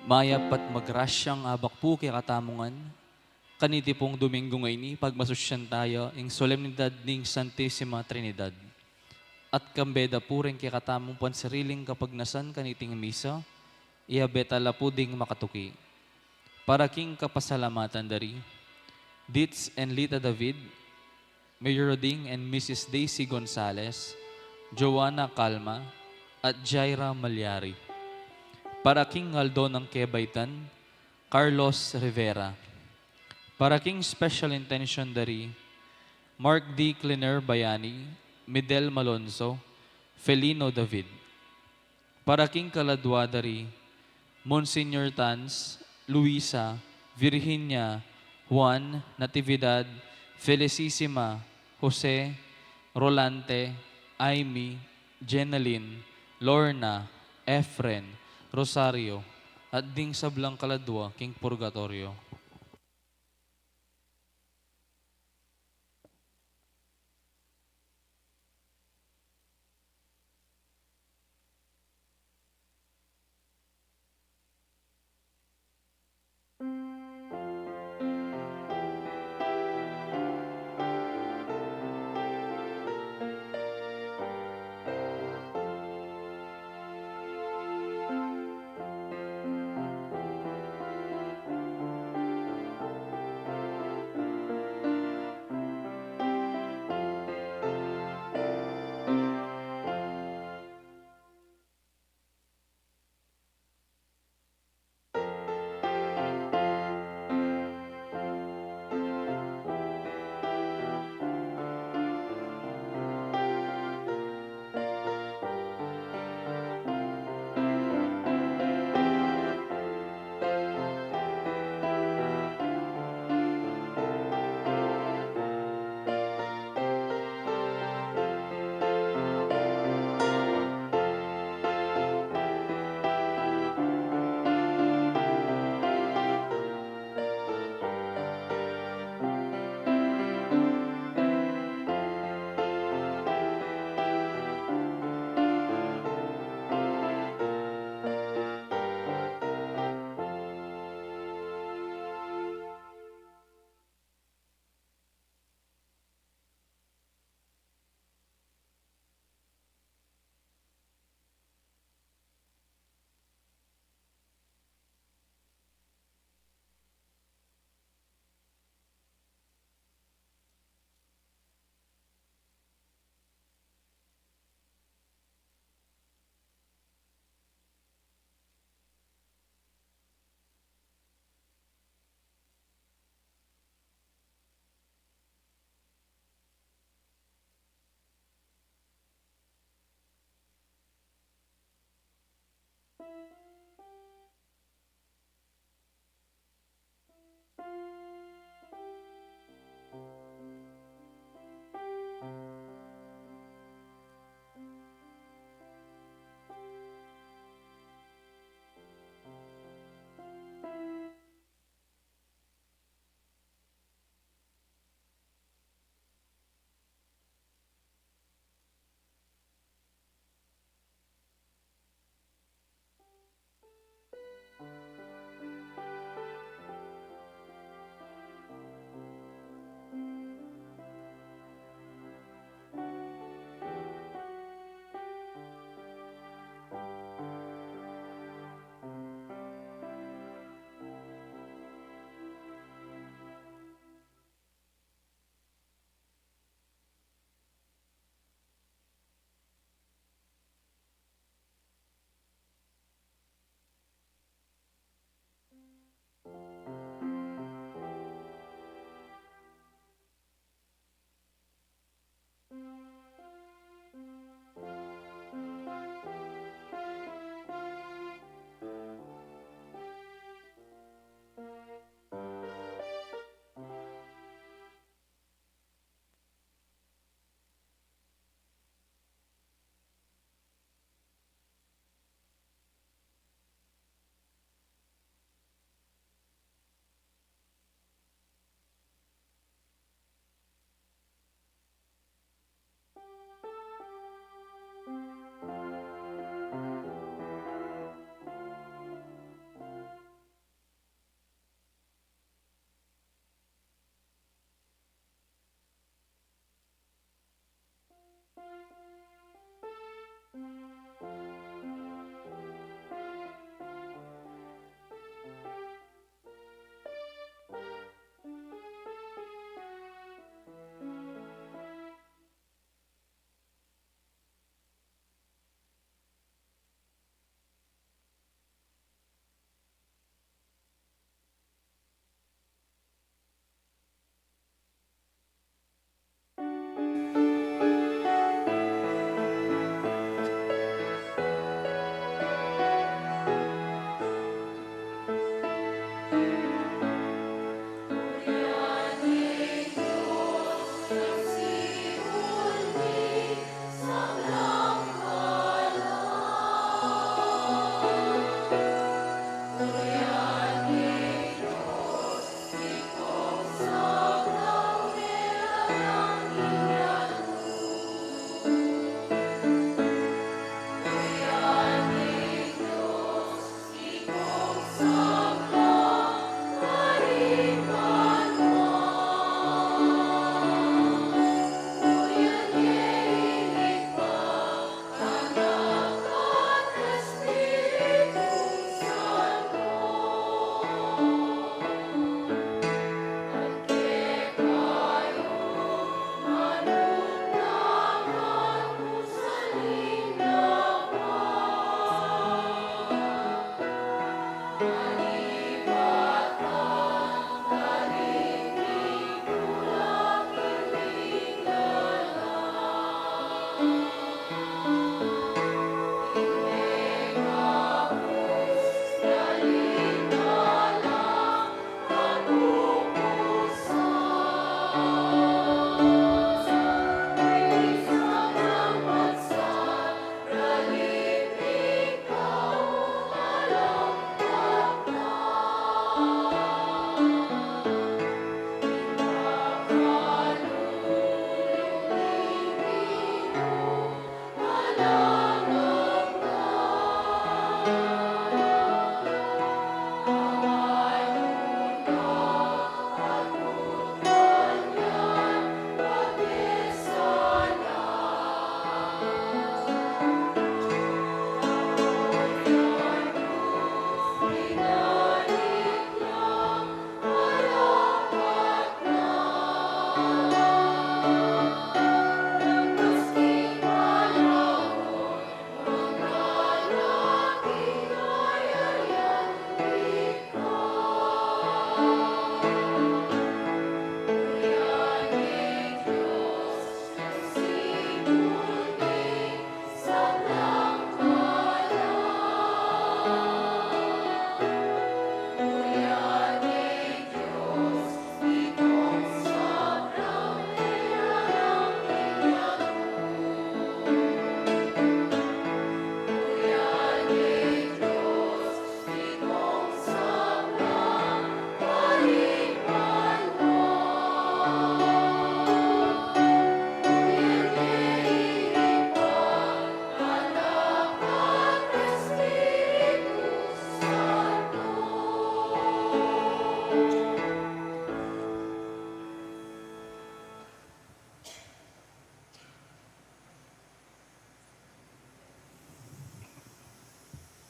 Mayapat magrasyang abak po kay katamungan. Kaniti pong Domingo ngayon ni pagmasusyan tayo ing solemnidad ning Santissima Trinidad. At kambeda po rin kay katamong pansariling kapagnasan kaniting misa, iabetala po ding makatuki. Para king kapasalamatan dari, Ditz and Lita David, Mayor Roding and Mrs. Daisy Gonzales, Joanna Calma, at Jaira Malyari. Para king Aldo ng Kebaytan, Carlos Rivera. Para king special intention dari, Mark D. Cleaner Bayani, Midel Malonzo, Felino David. Para king Kaladwa dari, Monsignor Tans, Luisa, Virginia, Juan, Natividad, Felicissima, Jose, Rolante, Aimee, Jenaline, Lorna, Efren, Rosario, at ding sablang kaladwa, king Purgatorio.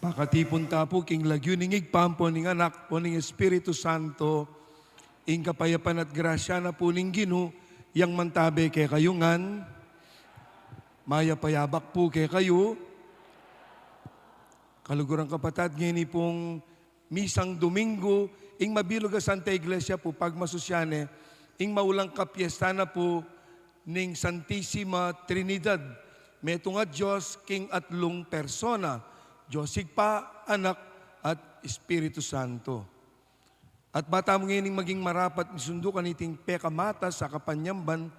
Pakatipon tapo king lagyuningig pampo ning anak po ning Espiritu Santo, ing kapayapan at grasya na po ning Gino, yang mantabe kay kayungan, maya payabak po kay kayo, kalugurang kapatad, ngayon pong misang Domingo, ing mabilog a Santa Iglesia po, pagmasusyane, ing maulang kapiesta na po, ning Santissima Trinidad, metong at Diyos, king atlong persona, Diyos Igpa, Anak, at Espiritu Santo. At bata mo ngayon maging marapat, misundukan iting pekamata sa kapanyamban,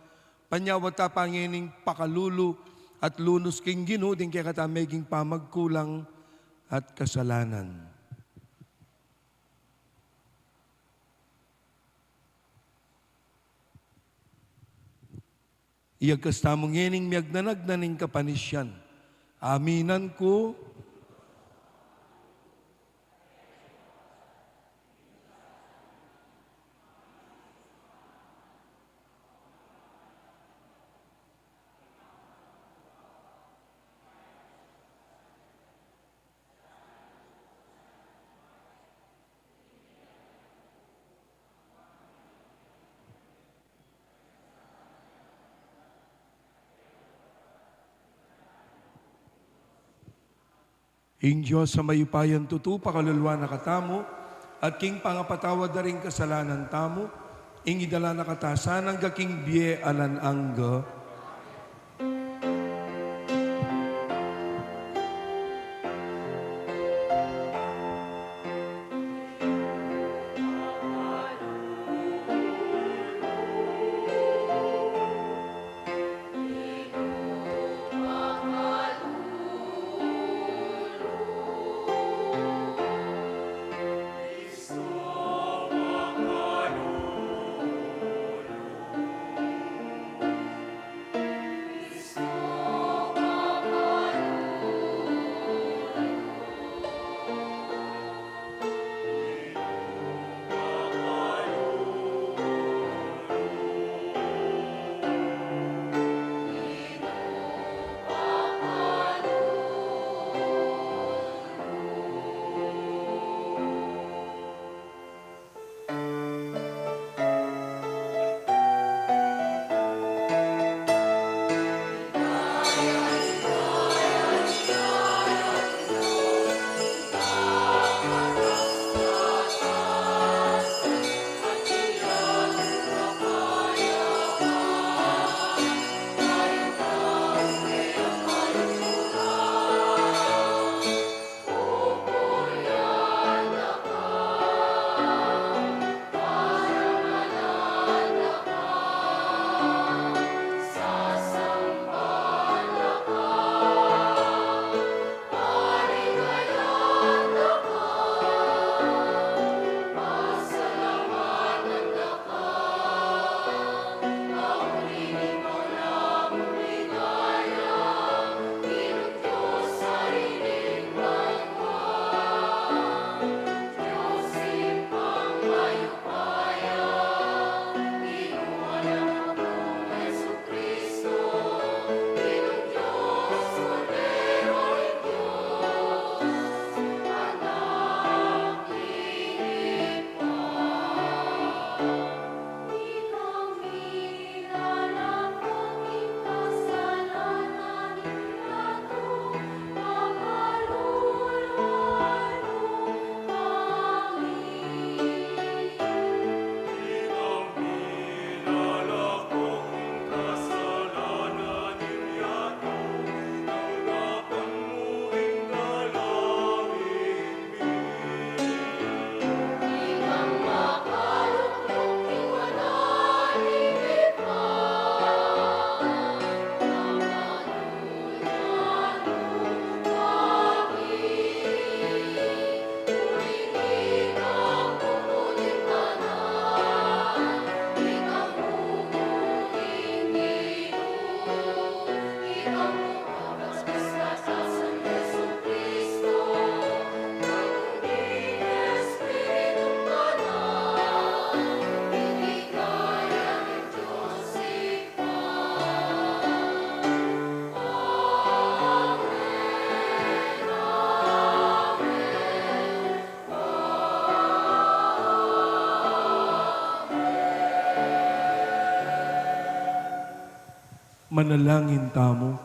panyawata pa ngayon pakalulu, at lunos king Gino, din kaya katameging pamagkulang at kasalanan. Iyagkas tamong ngening miyagnanagnaning kapanisyan. Aminan ko, ing Diyos sa mayupayan tutu, pakalulwa na katamo, at king pangapatawad na rin kasalanan tamo, ing idala na katasan ang gaking biye alan angga. Manalangin tamo.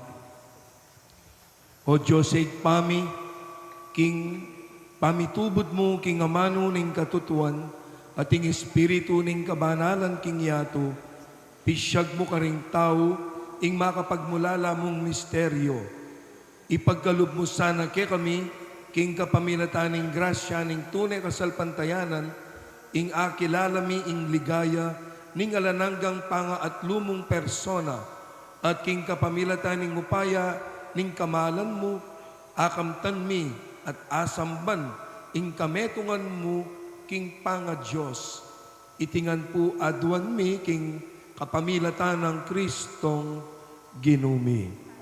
O Diyos, pami, king pamitubod mo, king amano ning katutuan, at ing espiritu ning kabanalan king yato, pisyag mo ka ring tao, ing makapagmulala mong misteryo. Ipagkalub mo sana kay kami, king kapamilataning grasya, ning tunay kasalpantayanan, ing akilalami ing ligaya, ning alananggang panga at lumong persona, at king kapamilataning upaya, ning kamalan mo, akamtan mi, at asamban, ing kametungan mo, king panga Diyos. Itingan po aduan mi, king kapamilatan ng Kristong ginumi.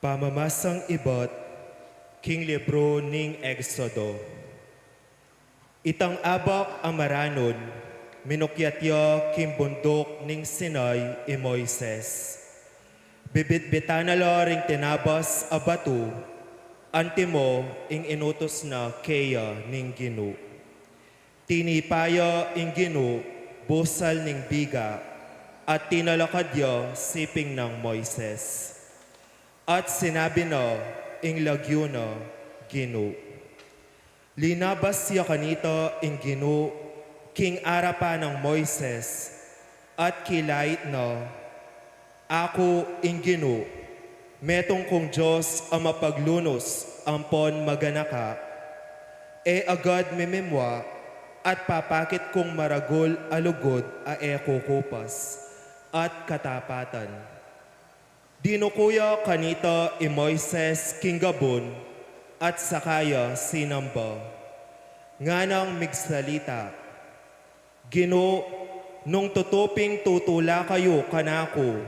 Pamamasang ibot, king libro ning Exodo. Itang abak amaranon, minukyatyo king bundok ning Sinai e Moises. Bibitbitan na lo ring tinabas a batu, antimo ing inutos na keya ning Ginu. Tinipaya ing Ginu, busal ning biga, at tinalakadyo siping ng Moises. At sinabi na, ing lagyo na, Ginu. Linabas siya kanito, ing Ginu, king arapa ng Moises, at kilait na, ako, ing Ginu, metong kong Diyos ang mapaglunos, ampon maganaka, e agad mimimwa, at papakit kong maragol alugod a kukupas, at katapatan. Dinukuya kanito i Moises king Gabon at sakaya sinamba. Nganang migsalita, Gino, nung tutuping tutula kayo kanako,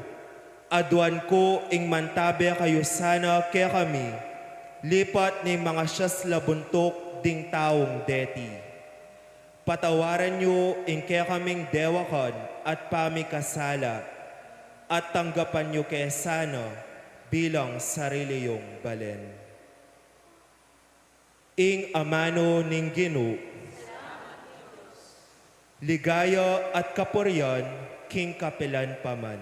aduan ko ing mantabe kayo sana kaya kami, lipat ni mga siyas labuntok ding taong deti. Patawaran niyo ing kaya kaming dewakan at pamikasala, at tanggapan niyo kay sana bilang sarili yung balen. Ing amano ning Ginu, ligaya at kapuryan, king kapilan paman.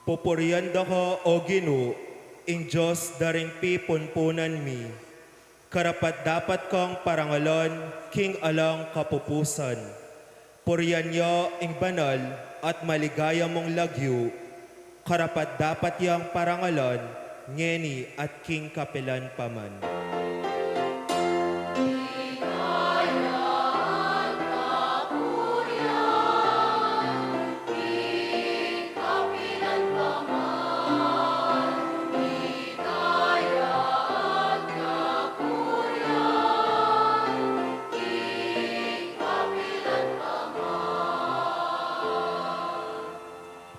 Pupurianda ka, O Ginu, ing Diyos daring pipunpunan mi. Karapat dapat kang parangalan, king alang kapupusan. Puriyan niya ing banal at maligaya mong lagyo. Karapat dapat yang parangalan, ngeni at king kapilan paman.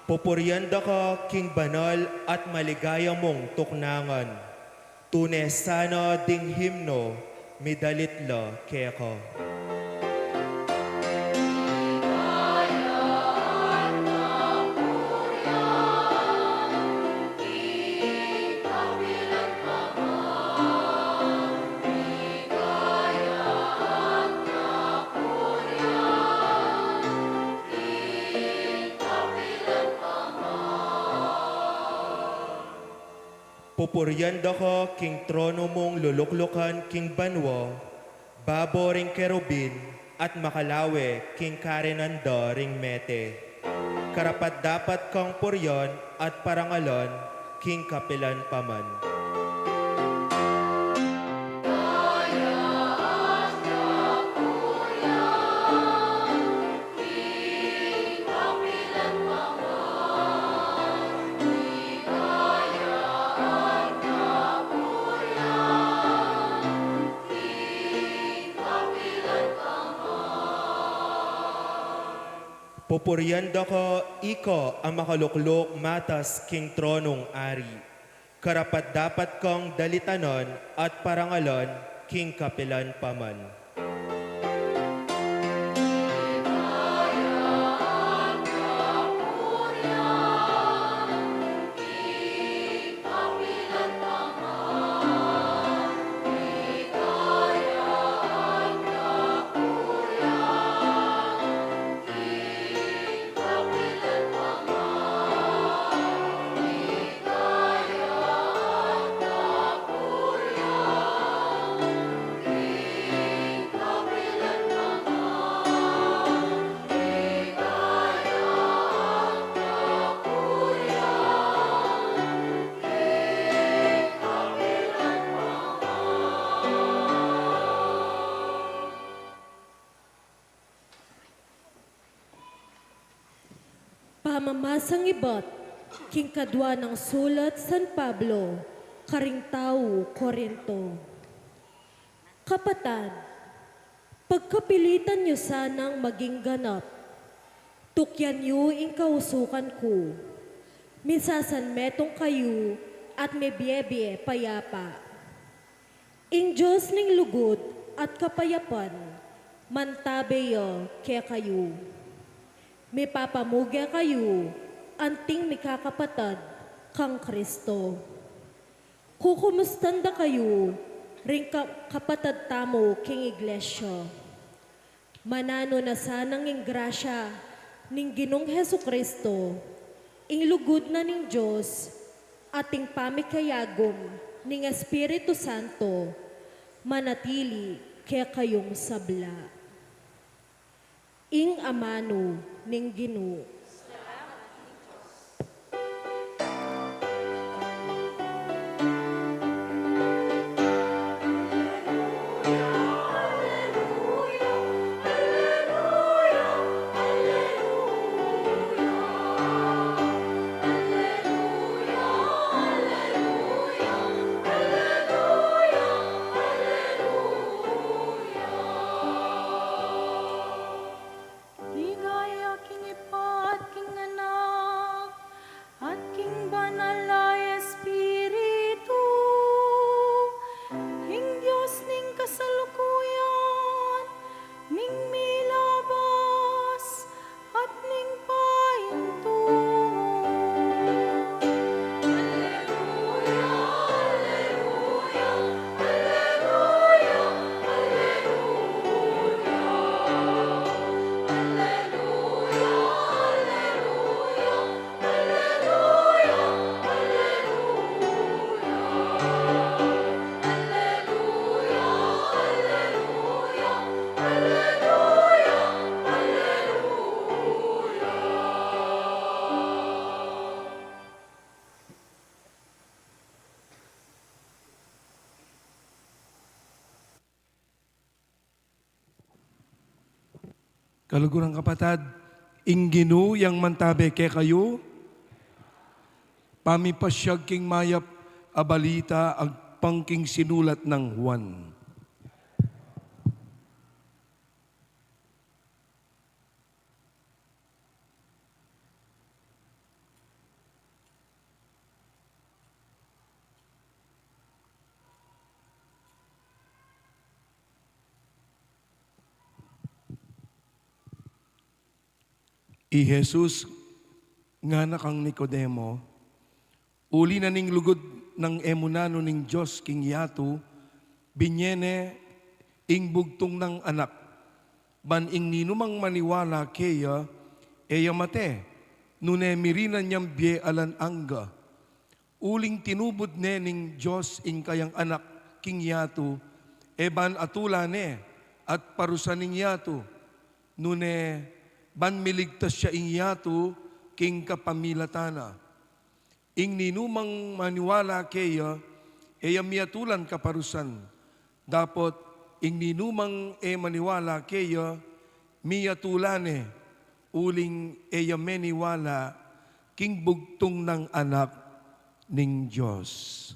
Pupurianda ka, king banal at maligaya mong tuknangan. Tunay sana ding himno, midalitla keka. Pupuryanda ko king trono mong luluklukan king banwa, baboring kerubin, at makalawe king karenanda ring mete. Karapat dapat kang puryon at parangalon king kapilan paman. Pupuryanda ko, iko ang makaluklok matas king tronong ari. Karapat dapat kong dalitanon at parangalon king kapilan paman. Pamamasang ibat, king kadwa ng sulat San Pablo, Karingtao, Korinto. Kapatid, pagkapilitan niyo sanang maging ganap, tukyan niyo ing kausukan ko, minsasan metong kayo at may biye payapa. Ing Diyos ning lugod at kapayapan, mantabeyo kaya kayo. May papamugya kayo, anting may kakapatad, kang Kristo. Kukumustanda kayo, ring kapatad tamo king iglesia. Manano na sanang ing grasya, ning Ginong Heso Kristo, ing lugod na ning Diyos, ating pamikayagom, ning Espiritu Santo, manatili kaya kayong sabla. Ing amano ning Ginoo. Ligaya king ipat, king anak, at king banal na Espiritu. Ing Diyos ning kasalukuyan, ning milabas, at ning paintungan. Alleluia, alleluia, alleluia, Kalugurang kapatid, ing Ginoo yang mantabe kay kayo, pamipasyag king mayap abalita ang pangking sinulat ng Juan. I Jesus nga nakang Nicodemo, uli na ning lugod ng emunano ning Diyos king yato, binyene ing bugtong ng anak, ban ing ninumang maniwala keya, eya mate, nune mirina niyang bie alan angga, uling tinubod ne ning Diyos in kayang anak king yato, eban atula ne at parusan ning yato, nune ban miligtas siya ing yato king kapamilatana. Ing ninumang maniwala kaya, eya miyatulan kaparusan. Dapot, ing ninumang maniwala kaya, miyatulane, uling eya meniwala, king bugtong ng anak ning Diyos.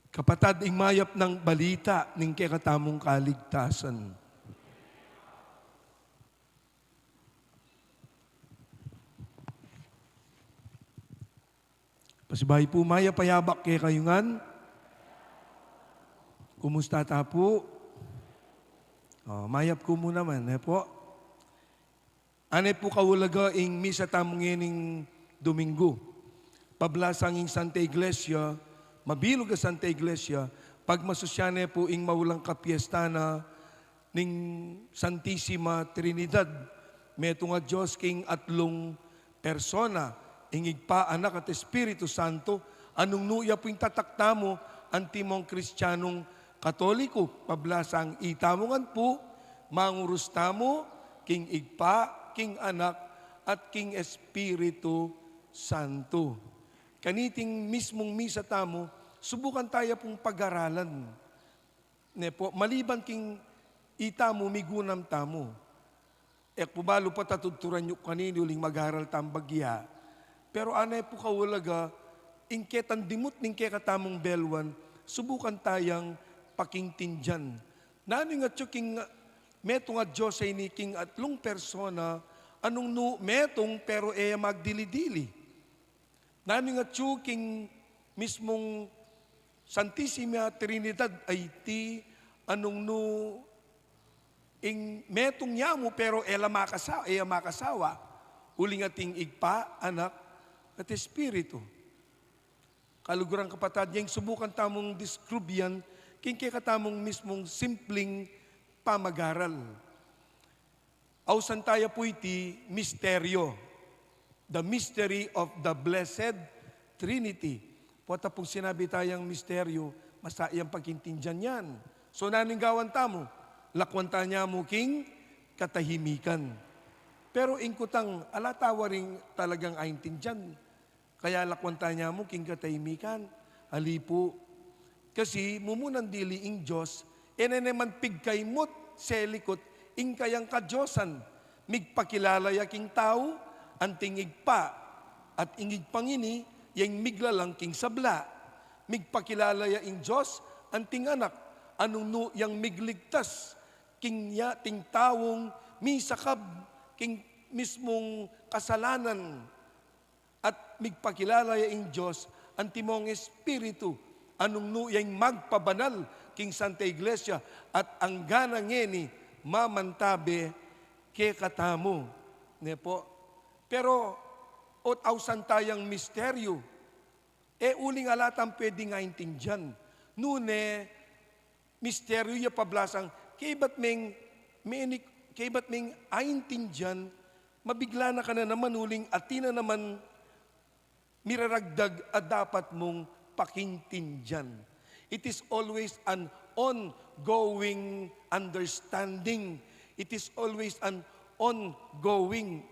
Kapatad, ing mayap ng balita ning kekatamong kaligtasan. Pasibay po, maya payabak kay kayungan. Kumusta ta po? Mayap ko mo naman, po. Ane po kawulaga ing misa tamong ing Domingo. Pablasang ing Santa Iglesia, mabilog a Santa Iglesia, pagmasusyane po ing maulang kapiestana ning Santissima Trinidad. Meto nga Diyos king atlong persona, ingig pa anak at Espiritu Santo, anong nuya po yung tatakta mo, antimong Kristiyanong Katoliko, pablasang itamongan po, mangurus tamo, king igpa, king anak, at king Espiritu Santo. Kaniting mismong misa tamo, subukan tayo pong pag-aralan. Ne po, maliban king itamo, migunam tamo. Pubalo pa tatuturan nyo kanino uling mag-aral tambagya. Pero anay po kawalaga, ingketan dimut ning kekatamong belwan, subukan tayang pakingtinjan. Nani nga king meto nga Diyos ay ni king atlong persona, anong metong pero magdili-dili. Nani nga king mismong Santissima Trinidad ay ti anong ing metong niya mo pero makasawa, uling ating igpa, anak, at Espiritu. Kalugurang kapatad, yung subukan tamong describe yan, king katamong mismong simpleng pamagaral. Ausan tayo po iti misteryo, the mystery of the Blessed Trinity. Pota pong sinabi tayong misteryo, masayang pagkintindihan yan. So naning gawan tamo, lakwanta niya mo king katahimikan. Pero ingkutang alatawa rin talagang aintindihan. Kaya lakwanta niya mo king katahimikan. Alipo. Kasi mumunan dili ing Diyos, naman pigkaymot, selikot, ing kayang kadyosan. Migpakilalaya king tao, anting igpa, at ingig pangini, yung miglalang king sabla. Migpakilalaya ing Diyos, anting anak, anong yang migligtas, king ting tawong misakab, king mismong kasalanan, at migpakilala yung Diyos, ang timong Espiritu, anong yung magpabanal, king Santa Iglesia, at ang gana ngeni, mamantabe, ke katamo. Ne po. Pero, ausan tayang misteryo, uling alatang pwede nga intindihan. Nune, misteryo ya pablasang, kaibat ming aintindihan, mabigla na ka na naman uling atina naman miraragdag at dapat mong pakintindihan. It is always an ongoing understanding. It is always an ongoing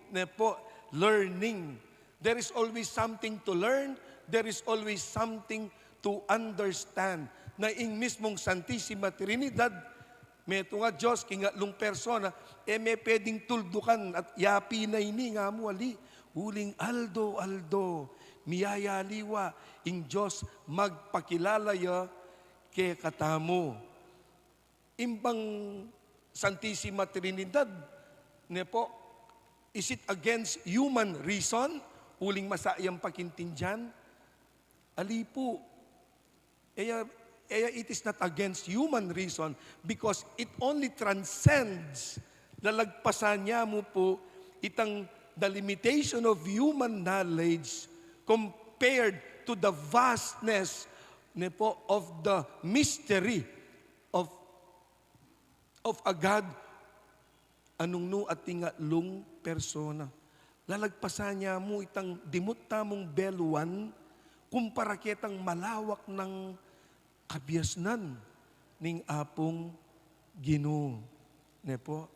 learning. There is always something to learn. There is always something to understand. Na ing mismong Santissima Trinidad, meto nga Diyos, kingatlong persona, may pwedeng tuldukan at yapi na ini nga mo ali. Huling aldo, miyayaliwa, ing Diyos magpakilalaya ke katamo. Imbang Santissima Trinidad, is it against human reason? Huling masayang pakintindihan? Alipo. It is not against human reason because it only transcends, lalagpasan niya mo po itang the limitation of human knowledge compared to the vastness of the mystery of a God anong at tingatlong persona. lalagpasan niya mo itang dimot tamong beluan, kumpara kitang malawak ng kabiasnan ning apong Ginoo. Ne po?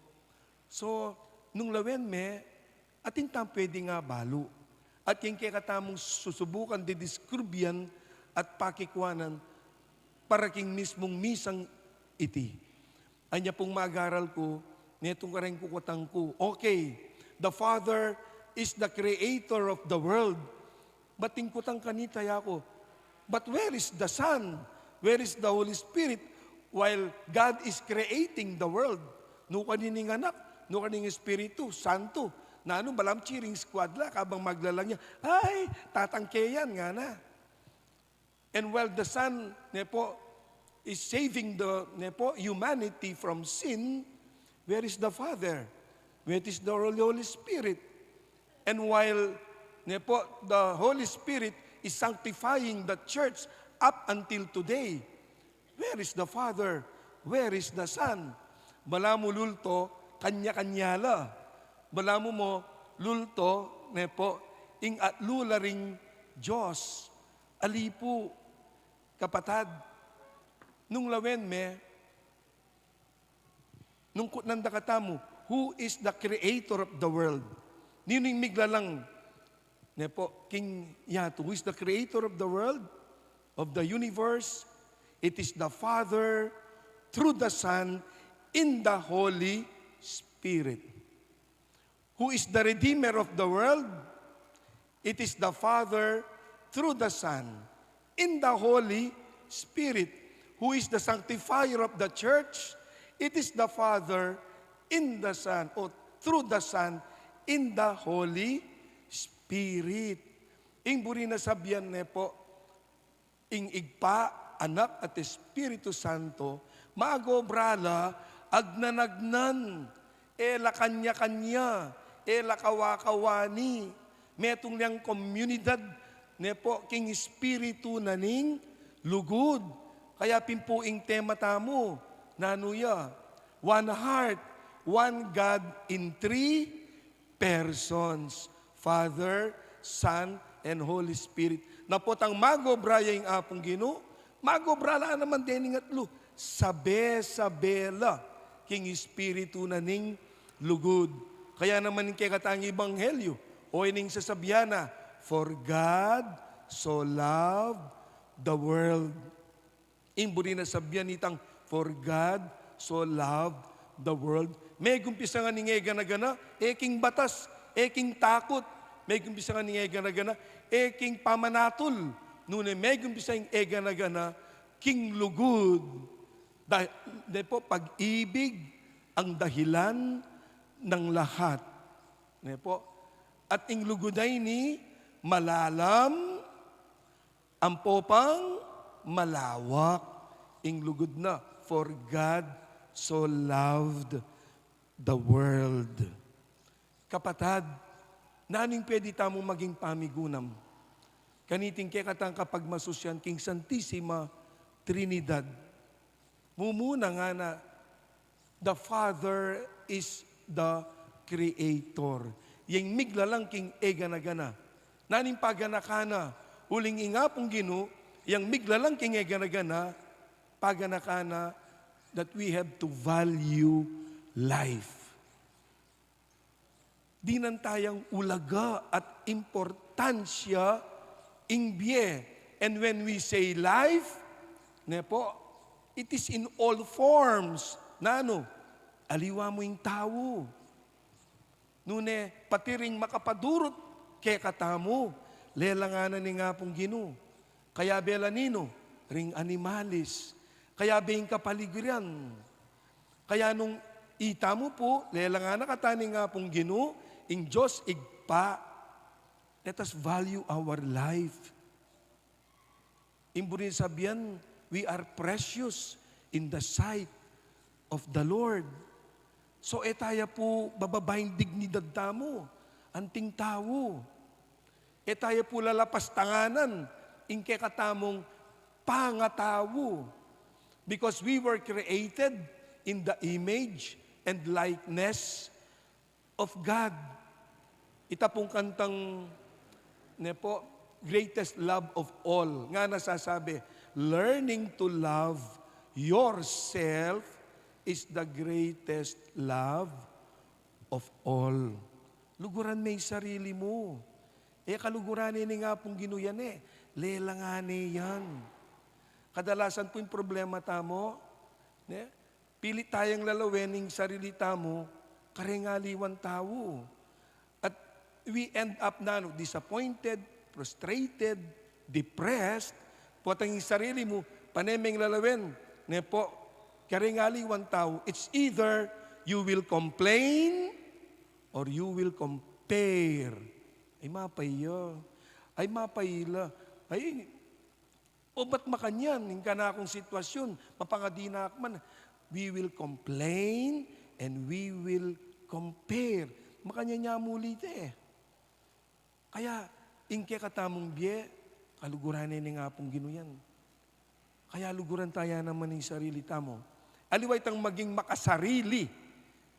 So, nung lawen me, atin tam pwede nga balo. At yung kaya katamong susubukan didiskribyan at pakikwanan para king mismong misang iti. Anya pong magaral ko, netong kareng kukutang ko, okay, the Father is the creator of the world. But tingkutang kanitay ako, but where is the Son? Where is the Holy Spirit? While God is creating the world. No kanining anak, no kanining Espiritu, Santo. Na ano, balam cheering squad la, kabang maglalang niya, ay, tatangkeyan nga na. And while the Son, nepo, is saving the nepo, humanity from sin, where is the Father? Where is the Holy Spirit? And while nepo, the Holy Spirit is sanctifying the church up until today, where is the Father? Where is the Son? Bala mo lulto, kanya-kanya la. Bala mo lulto, nepo, ing at lularing Diyos. Alipo, kapatad, nung lawen me, nung nanda katamo, who is the creator of the world? Nining miglalang, nepo, King Yato, who is the creator of the world, of the universe? It is the Father through the Son in the Holy Spirit. Who is the Redeemer of the world? It is the Father through the Son in the Holy Spirit. Who is the Sanctifier of the church? It is the Father in the Son, or through the Son in the Holy Spirit. Ing buri na sabyan ne po, ing igpa, Anak at Espiritu Santo, maagobrala, agnanagnan, la kanya-kanya, la kawakawani, metong niyang komunidad, ne po, king Espiritu naning lugod. Kaya pimpuing tema tamo, nanuya, one heart, one God in three persons, Father, Son, and Holy Spirit. Napotang magobraya yung apong Ginoo, magobrala naman din ng atlo, sabe-sabela, king Espiritu na ning lugod. Kaya naman yung kekatang Ebanghelyo, o ining sasabyana, for God so loved the world. Imburi na sabyan itang, for God so loved the world. May gumpisa nga ningega na gana, eking batas, eking takot, may gumpisa nga ningega na gana, eking pamanatol, nune may gumpisa yung ega na gana, king lugod. Dahil po, pag-ibig ang dahilan ng lahat. Ne po, at ing lugoday ni malalam, ang popang malawak, ing lugod na, for God so loved the world. Kapatad, naning pwede tamong maging pamigunam. Kaniting kaya katang kapag masusyan, King Santissima Trinidad. Mumuna nga na, the Father is the Creator. Yang miglalang king eganagana. Naning paganakana, uling ingapong Ginoo, yang miglalang king eganagana, paganakana, that we have to value life. Di nan tayang ulaga at importansya ingbiye. And when we say life, ne po, it is in all forms. Nano, aliwa mo yung tao. Nune, pati ring makapadurot kay katamo, lelanganan ni nga pong Ginoo. Kaya bela nino, ring animalis. Kaya being kapaligiran. Kaya nung ita mo po, lelanganan katani nga pong Ginoo, ing Diyos igpa. Let us value our life. Imbunin sabihan, we are precious in the sight of the Lord. So etaya po bababaing dignidad tamo, anting tao. Etaya po lalapas tanganan, ingke katamong pangatawo. Because we were created in the image and likeness of God. Ita pong kantang ne po, greatest love of all. Nga nasasabi, learning to love yourself is the greatest love of all. Luguran may sarili mo. Kaluguran ni nga pong ginuyan Lelangani yan. Kadalasan po yung problema tamo, pilit tayong lalawin ng sarili tamo, karengaliwan tao. At we end up na disappointed, frustrated, depressed, potang yung sarili mo, panemeng lalawin, karengaliwan tao. It's either you will complain or you will compare. Ay mapaya, ay mapayila, ay o ba't makanyan, yung ka na akong sitwasyon, mapangadi na man. We will complain and we will compare. Makanya niya muli Kaya, ingke katamong biye, kaluguranin ni nga pong ginuyan. Kaya luguran tayo naman ng sarili tamo. Aliway tang maging makasarili.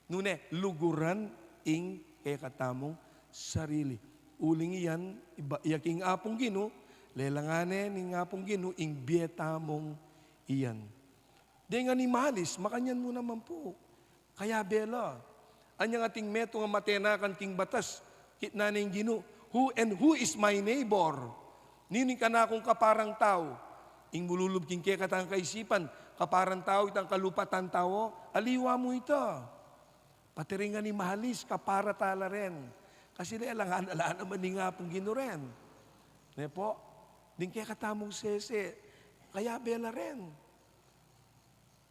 Nune, luguran ing kaya katamong sarili. Uling iyan, iyaking apong gino, lelangane ni nga pong gino, ing bieta mong iyan. Di nga ni malis, makanyan mo naman po. Kaya bela, anyang ating meto nga matenakan king batas, kitna ning gino, who is my neighbor? Nining ka na akong kaparang tao, ing mululub king kaya katang kaisipan, kaparang tao, itang kalupatan tao, aliwa mo ito. Pati rin nga ni mahalis, kapara tala rin. Kasi alaan naman ni nga pong gino rin. Po, din kaya katamong sese, kaya bela rin.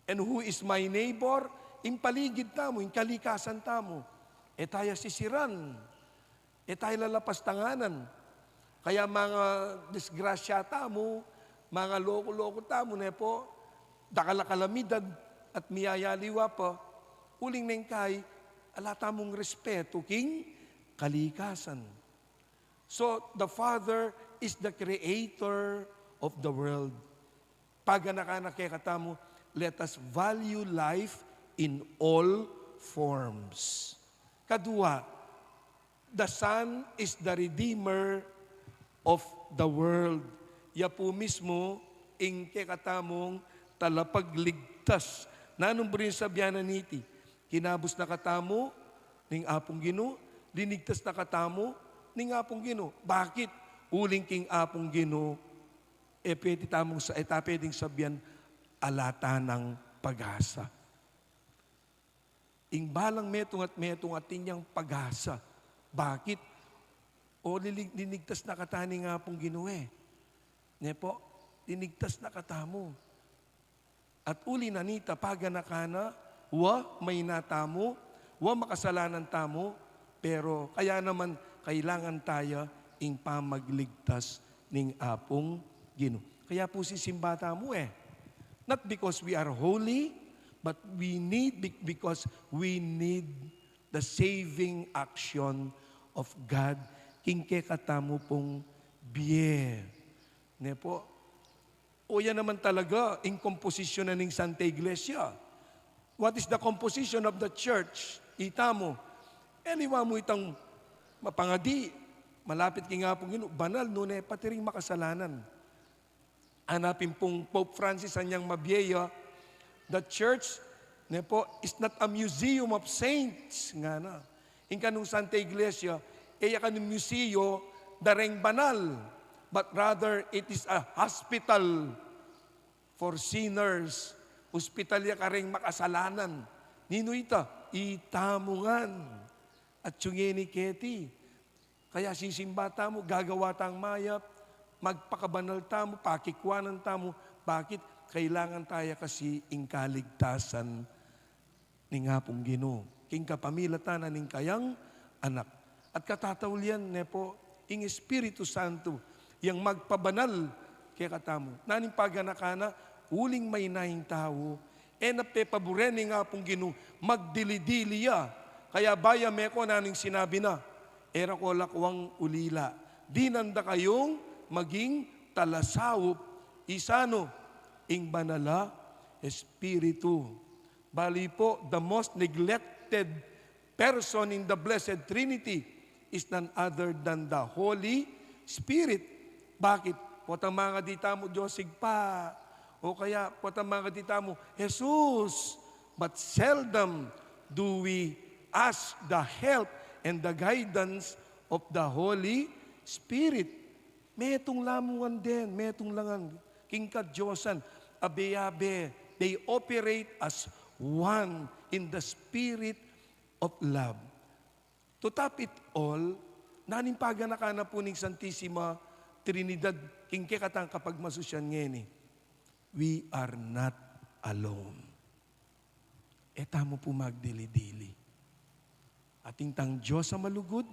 And who is my neighbor? Yung paligid tamo, yung kalikasan tamo. Tayo sisiran. Tayo lalapas tanganan. Kaya mga disgrasya tamo, mga loko-loko tamo, po, dakalakalamidad at miyayaliwa pa, uling neng kay, ala tamong respeto, king kalikasan. So, the Father is the creator of the world. Pag anak-anak kaya katamo, let us value life in all forms. Kadua, the Son is the Redeemer of the world. Ya po mismo, ing katamong talapagligtas. Nanong rin sabyanan niti, kinabos na katamo, ning apong gino, linigtas na katamo, ning apong gino. Bakit? Uling king apong gino, pwede tamong sa pwedeng sabyan, alata ng pag-asa. Ing balang metong at tinyang pag-asa. Bakit? O linigtas na katani nga pong ginuwe. Po, linigtas na katamo. At uli na nita, paganakana, may natamo, makasalanan tamo, pero kaya naman kailangan tayo ing pamagligtas ning apong gino. Kaya po si simbata mo Not because we are holy, but because we need the saving action of God. Kingke katamo pong biye. Po, o yan naman talaga, in composition na ning Santa Iglesia. What is the composition of the church? Itamo. Liwa mo itang mapangadi, malapit ki nga pong banal, pati ring makasalanan. Hanapin pong Pope Francis anyang mabiyeya, the church po, is not a museum of saints. Nga na. In kanong Santa Iglesia, kanong museo, dareng banal. But rather, it is a hospital for sinners. Hospital ya kareng makasalanan. Nino itamungan. At tsungeni keti. Kaya sisimba tamo, gagawa tang mayap, magpakabanal tamo, pakikwanan tamo. Bakit? Kailangan tayo kasi ingkaligtasan ni nga pong Ginoo. King kapamilatan ning kayang anak. At katataulian po, ing Espiritu Santo, yang magpabanal kaya katamo. Naning paganakana, uling may naing tao, napepaburen ni nga pong Ginoo, magdilidiliya. Kaya baya meko naning sinabi na, era ko lakwang ulila. Di nanda kayong maging talasawop, isano, ing banala, Espiritu. Bali po, the most neglected person in the Blessed Trinity, is none other than the Holy Spirit. Bakit? Potamanga dita mo, Diyosig pa. O kaya, potamanga dita mo, Jesus. But seldom do we ask the help and the guidance of the Holy Spirit. Metong lamungan din, metong langan. King Kadyosan, abe-abe, they operate as one in the spirit of love. To top it all, nanimpagan na ka na po ng Santissima Trinidad, king kekatang kapag masusyan ngayon we are not alone. Eta mo po magdili-dili. Ating tang Diyos sa malugod.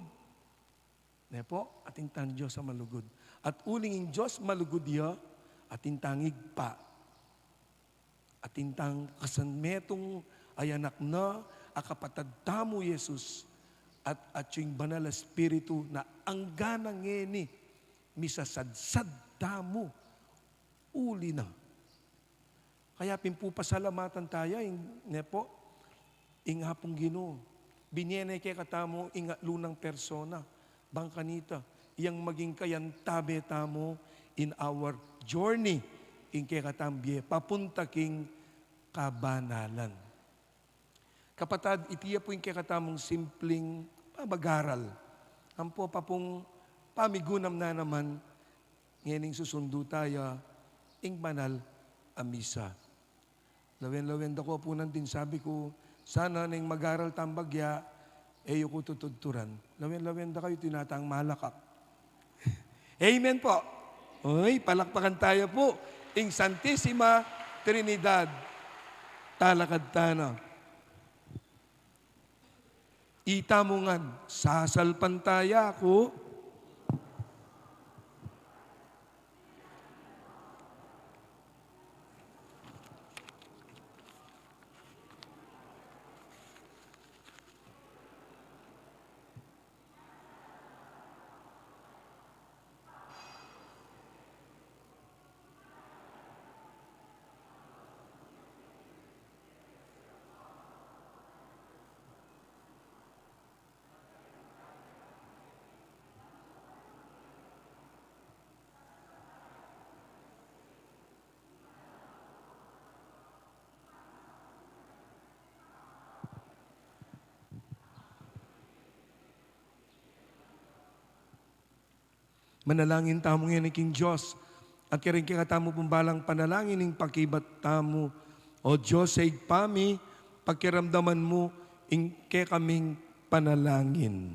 Ne po, ating tang Diyos sa malugod. At uling in Diyos malugod ya, ating tangig pa. Ating tang kasanmetong ayanak na, akapatad tamo Jesus, at yung banal na spiritu na ang ganang ngeni, misasadsad tamo, uli na. Kaya pimpupasalamatan tayo, nepo, ingapong Ginoo. Binyene kay katamo, lunang persona, bangkanita, iyang maging kayantabe tamo in our journey, ing kay katambye, papunta king kabanalan. Kapatad, itiya po yung kakatamong simpleng pamag-aral. Ampo pa pong pamigunam na naman, ngayon susundo tayo, ing banal amisa. Lawen-lawen ko po nang din sabi ko, sana nang mag-aral tambagya, eyo ko tutudturan. Lawen-lawen da kayo tinatang malakap. Amen po. Oy, palakpakan tayo po, ing Santissima Trinidad. Talakad tana. Itamungan, sasalpantaya ko. Manalangin tamo ngayon King Diyos. At kiring kikatamo pumbalang panalangin ng pakibat tamo. O Diyos, sa igpami, pagkiramdaman mo, ingke kaming panalangin.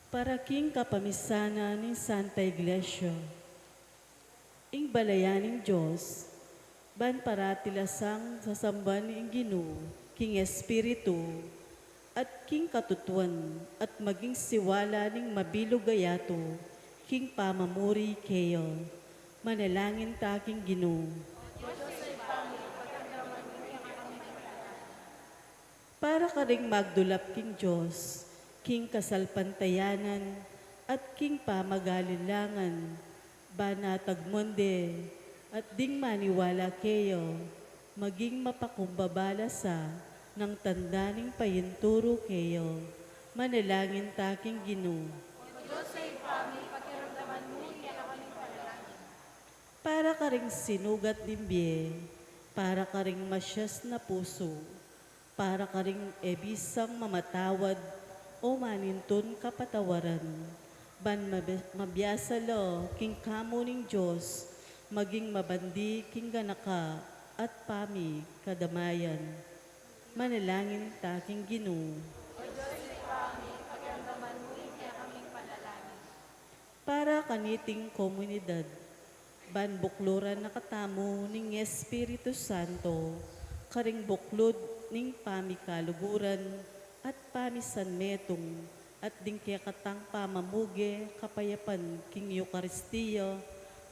Para king kapamisana ng Santa Iglesia, ing balayaning Diyos, ban paratilasang sasamban ng Ginoo, king Espiritu, at king katutuan, at maging siwala ng mabilog gayato, king pamamuri kayo, manalangin taking Ginoo. Para ka ring magdulap king Diyos, king kasalpantayanan, at king pamagalilangan, banatagmonde, at ding maniwala kayo, maging mapakumbabala sa ng tandaning payinturo kayo, manalangin taking Ginoo. Para ka ring sinugat dimbye, para ka ring masyas na puso, para ka ring ebisang mamatawad o maninton kapatawaran, ban mabiyasalo king kamo ning Diyos, maging mabandi king ganaka at pami kadamayan. Manalangin taking Ginoo. Para kaniting komunidad, ban bukluran na katamo ning Espiritu Santo, karing buklod ning pami kaluguran at pami sanmetong at ding kaya katang pamamuge kapayapan king Eucharistia,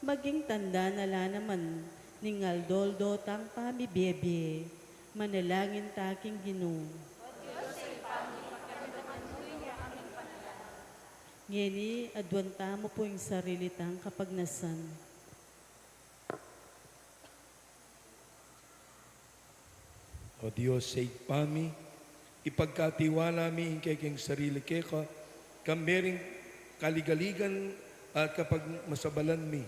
maging tanda na la naman ning aldoldo tang pamibebe, manalangin taking Ginoo. Ngeni, adwanta mo po yung sarili tang kapagnasan. O Diyos, sa pami, ipagkatiwala mi kay king sarili keka, kamering kaligaligan at kapag masabalan mi.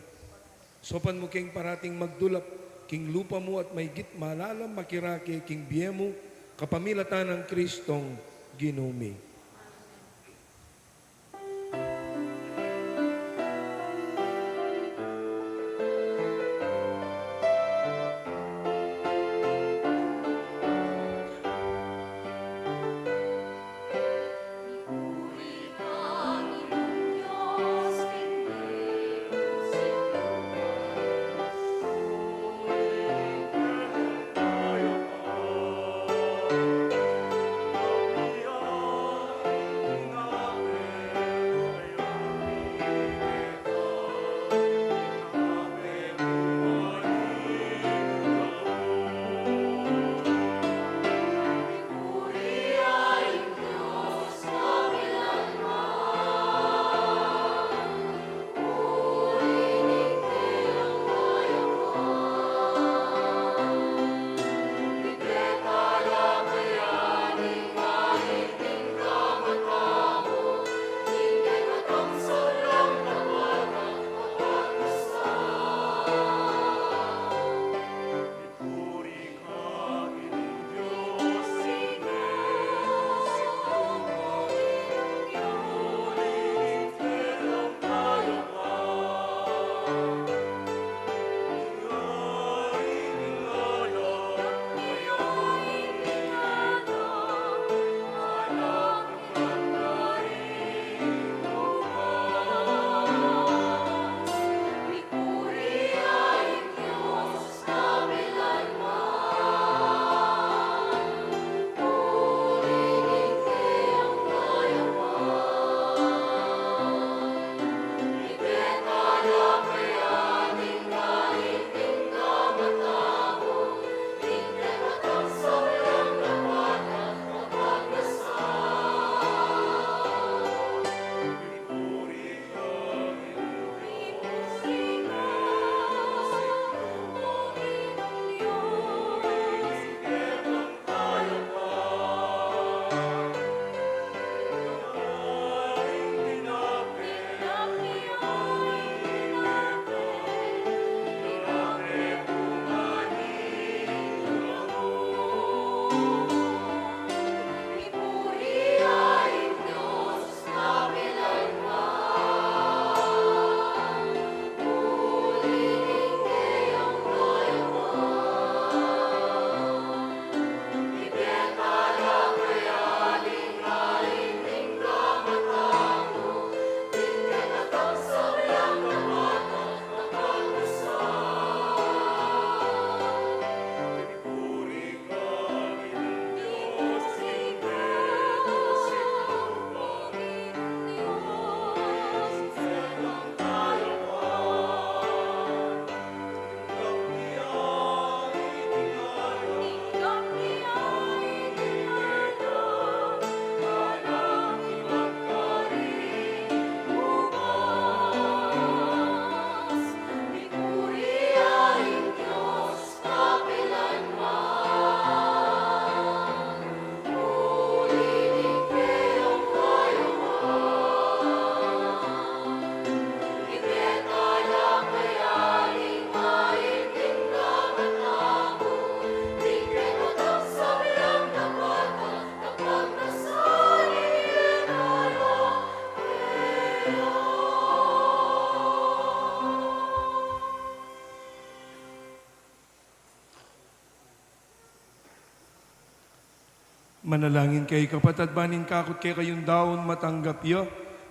Sopan mo king parating magdulap, king lupa mo at may git malalam makirake, king biyemo, kapamilatan ng Kristong ginumi. Manalangin kay kapatid banin kakot kay kayong daon matanggap yo.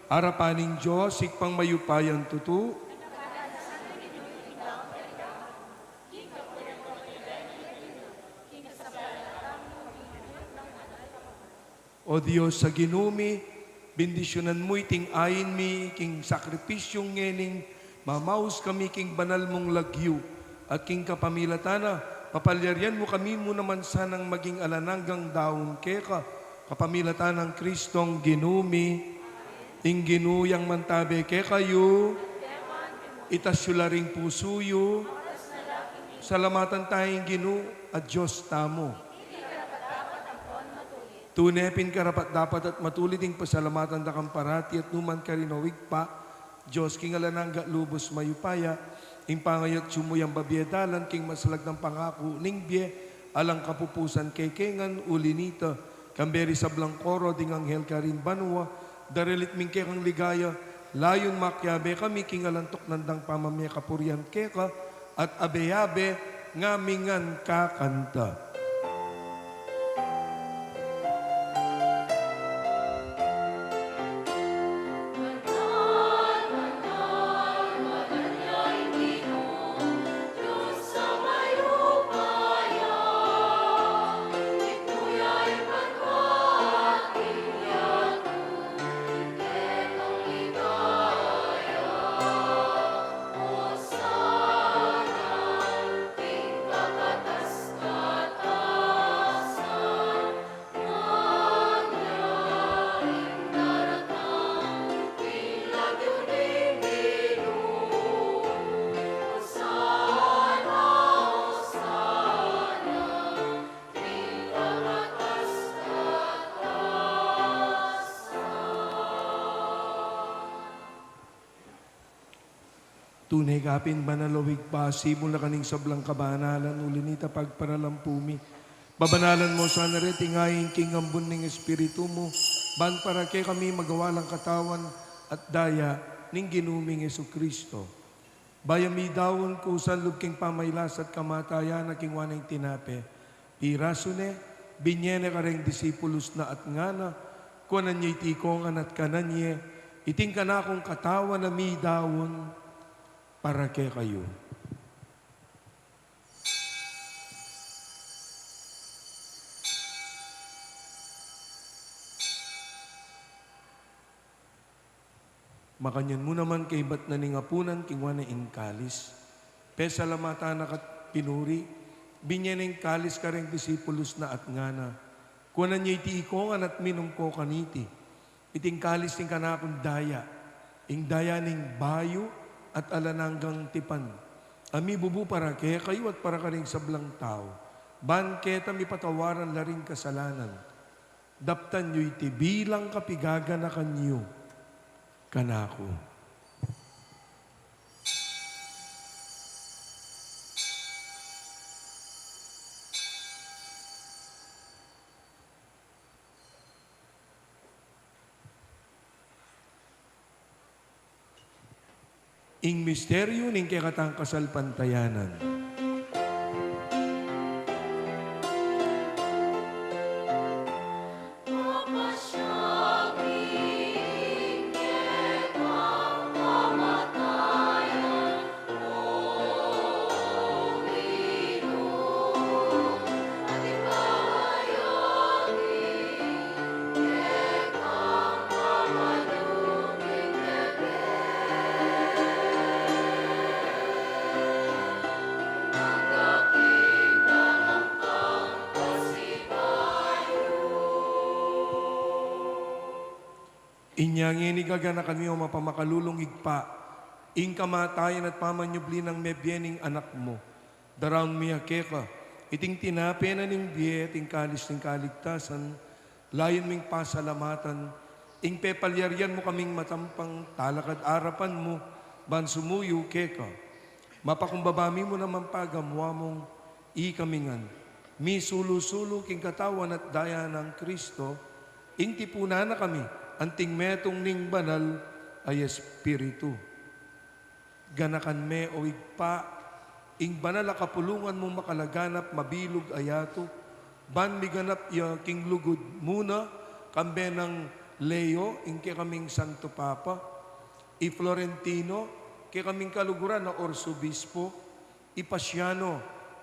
Arapaning Diyos, sikpang mayupayan tutu. O Diyos sa ginumi, bendisyonan mo iting ayin mi, king sakripisyong ngening, mamaus kami king banal mong lagyu, at king kapamilatana, papalyaryan mo kami mo naman sanang maging alananggang daon keka, kapamilatan ng Kristong ginumi, ing ginuyang mantabe ke kayo, itasyularing pusuyo, salamatan tayong ginu at Diyos tamo. Tunepin karapat dapat at matuliting pasalamatan da kang parati at numan karinawig pa, Diyos king alanangga lubos mayupaya, ing pangayat sumuyang babiyadalan king masalag ng pangako ning biye, alang kapupusan kay kengan ulinita, kamberi sa blangkoro ding anghel karin banwa, darelit ming kekang ligaya, layon makyabe kami king alantok nandang pamamya kapurian keka, at abeyabe ngamingan kakanta. Tunay kapin banalawig pa, simula kaning sablang kabanalan, ulinita pagparalampumi. Babanalan mo sana rin, tingayin king ambun ng Espiritu mo, ban para kay kami magawalang katawan at daya ning ginuming Yesu Kristo. Bayami dawon ko sa lubking pamaylas at kamatayan na king wanang tinape. Irasune, binyene ka rin disipulos na at ngana, kuanan niya itikongan at kanan niya, iting ka na akong katawan na mi dawon, para kay kayo. Makanyan mo naman kay bat na ningapunan kingwa na inkalis. Pesalamatan na kat pinuri, binyaning kalis ka rin disipulos na at ngana. Kunan niya iti ikongan at minum ko kaniti. Iting kalis ning kanakong daya, ing daya ning bayo, at alananggang tipan. Ami bubu para kaya kayo at para kaning sablang tao. Ban keta mi patawaran laring kasalanan. Daptan nyo iti bilang kapigaga na kanyo. Kanako. Ing misteryo ning kekatang kasal pantayanan. Inyang inigaga na kami o mapamakalulong igpa, ing kamatayan at pamanyubli ng mebyening anak mo. Daround miya keka, iting tinape na ning biye, iting kalis ng kaligtasan, layon ming pasalamatan, ing pepalyaryan mo kaming matampang talakad arapan mo, ban sumuyo keka. Mapakumbabami mo naman pagamwa mong ikamingan. Mi sulu-sulu king katawan at daya ng Kristo, ing tipuna na kami, anting metong ning banal ay Espiritu. Ganakan me o igpa, ing banal a kapulungan mo makalaganap mabilog ayato, ban miganap ya king lugod muna, kambe ng Leo, ing kay kaming Santo Papa, i Florentino, kay kaming kaluguran na Orsobispo, i Pasiano,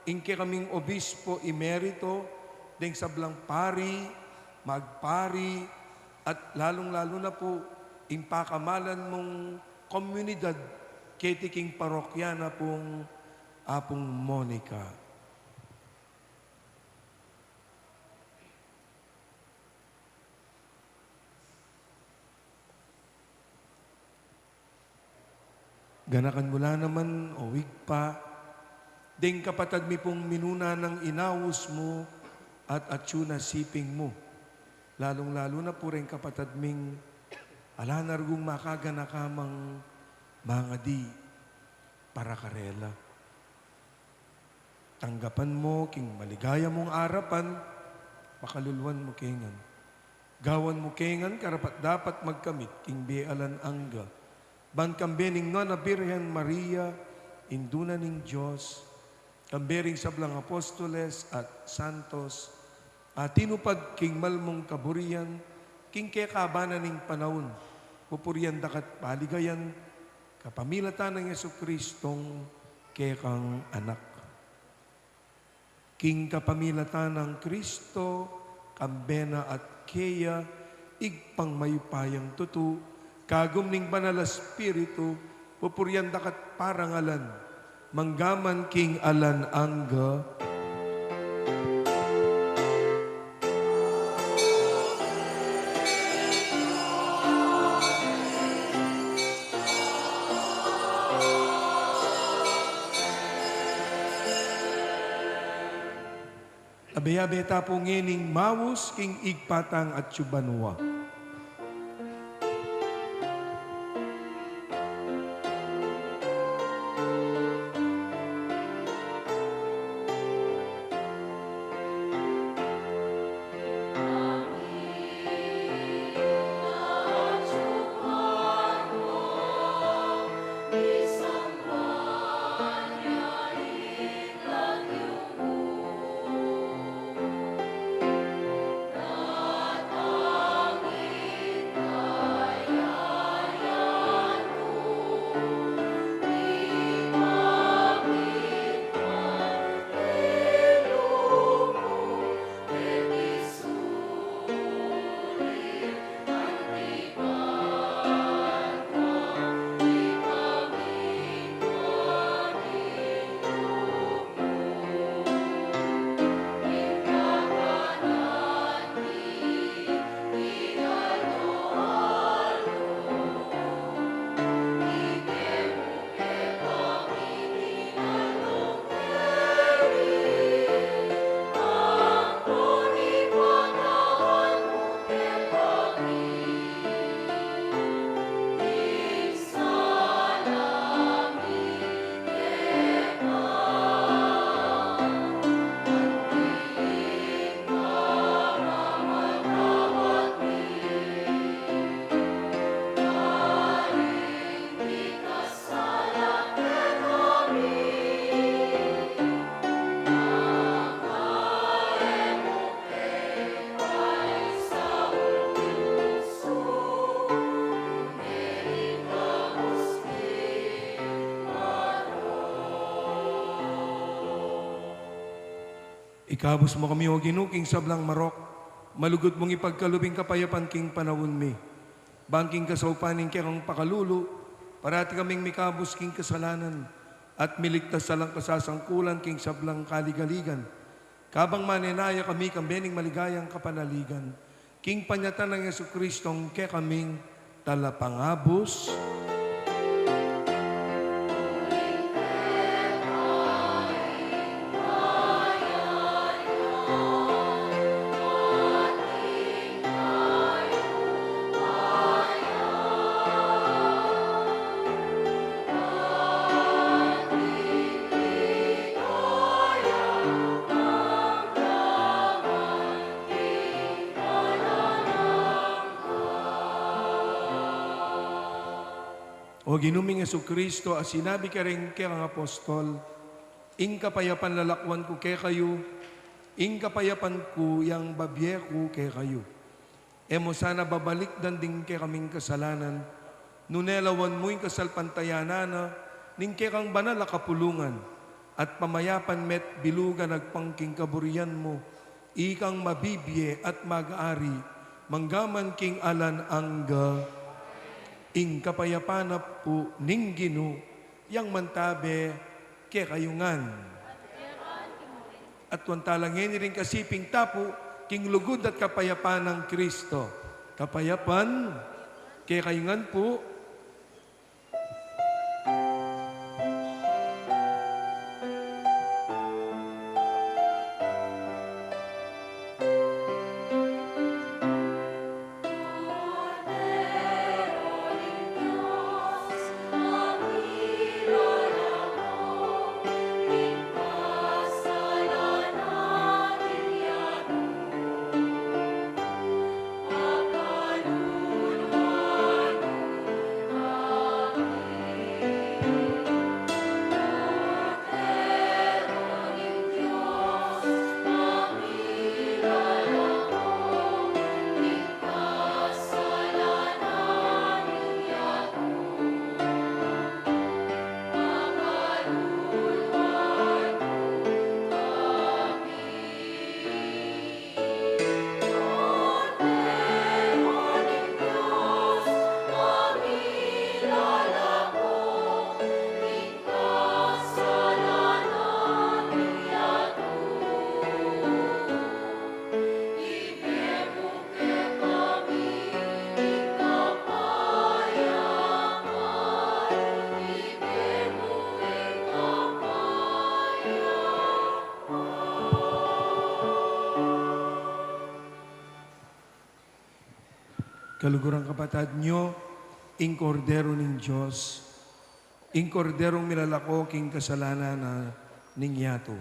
ing kay kaming Obispo Emerito, ding sablang pari, magpari, at lalong-lalo na po, impakamalan mong komunidad, ketiking parokya na pong Apong Monica. Ganakan mula naman, o wigpa, ding kapatad mi pong minuna ng inawos mo at atsuna siping mo. lalong-lalo na po rin kapatid ming alanargong makaganakamang mga di para karela. Tanggapan mo king maligaya mong arapan, makalulwan mo kengan. Gawan mo kengan, karapat dapat magkamit, king bealan angga. Ban kambening no na Birhen Maria, induna ning Diyos, kambering sablang apostoles at santos, at tinupad king malmong kaburian, king kekabanan ning panahon, pupurian dakat paligayan, kapamilatan ng Yesukristong kekang anak. King kapamilatan ng Kristo, kambena at keya, igpang mayupayang tutu, kagum ning banal na Espiritu, pupuryan dakat parangalan, manggaman king alan angga, abayabeta po ngening mawus king igpatang at tsubanwa. Ikabos mo kami o ginuking sablang marok, malugod mong ipagkalubing kapayapan king panawon mi. Bangking kasaupaning kang pakalulu, parati kaming mikabos king kasalanan, at miligtas salang kasasangkulan king sablang kaligaligan. Kabang manenaya kami kambening maligayang kapanaligan, king panyatan ng Yesukristong ke kaming talapangabos, o ginuming Jesucristo, as sinabi ka rin kay ang apostol, ing kapayapan lalakwan ko kay kayo, ing kapayapan ko yang babye ko kay kayo. Emo sana babalik danding kay kaming kasalanan, nunelawan mo yung kasalpantayanana, ning kay kang banal na kapulungan, at pamayapan met bilugan nagpangking kaburian mo, ikang mabibye at mag-ari, manggaman king alan angga, ing kapayapana po ning Ginoo yang mantabe ke kayungan. At wantalangin rin kasiping tapo king lugod at kapayapan ng Kristo. Kapayapan ke kayungan po Kalugurang kapatid nyo, ing kordero ning Diyos, ing korderong milalako king kasalanan na ningyato.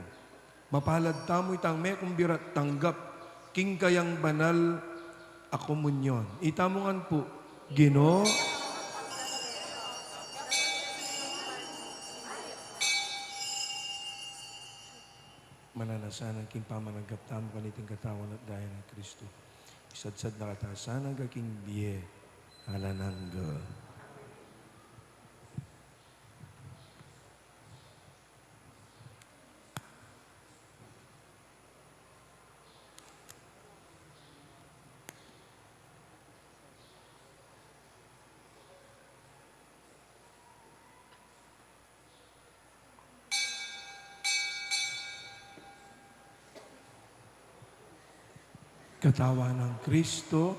Mapalad tamo itang may kumbirat tanggap king kayang banal a komunyon. Itamongan po, Ginoo, mananasan king pamanagap tamo kaniting katawan at dahil ng Kristo. Isadsad na katasan ang aking biye, halanangga. Katawan ng Kristo,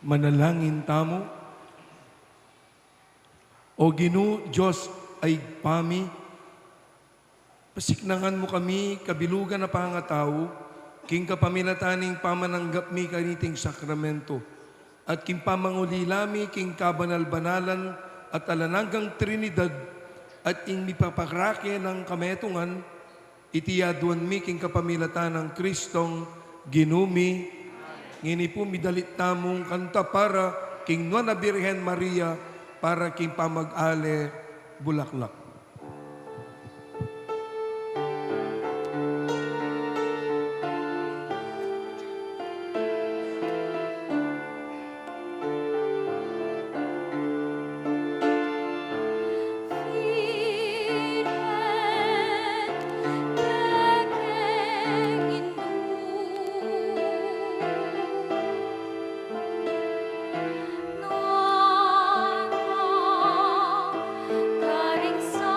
Manalangin tamo. O Ginoo, Diyos ay pami, pasiknangan mo kami, kabilugan na pangatao, king kapamilataning pamananggap mi kaniting sakramento, at king pamangulilami, king kabanal-banalan, at alananggang Trinidad, at ing mipapakrake ng kametungan, itiyaduan mi king kapamilatan ng Kristong ginumi, ngini po midalit tamong kanta para king Nuana Birhen Maria, para king pamag-ale Bulaklak. Galing sa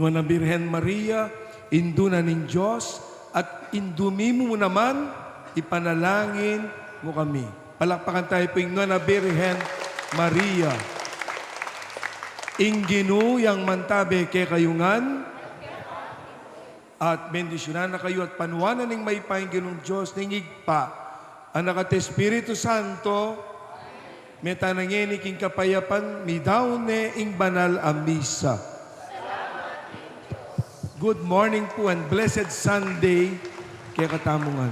Nuana Birhen Maria, induna ng Diyos, at indumi mo naman, ipanalangin mo kami. Palakpakan tayo po yung Nuana Birhen Maria. Inginu yang mantabe ke kayungan, at bendisyonan na kayo at panuwanan ng may paingginong Diyos ng igpa, anak at Espiritu Santo, metanangeni king kapayapan, midawne ing banal a misa. Good morning po and blessed Sunday kaya katamungan.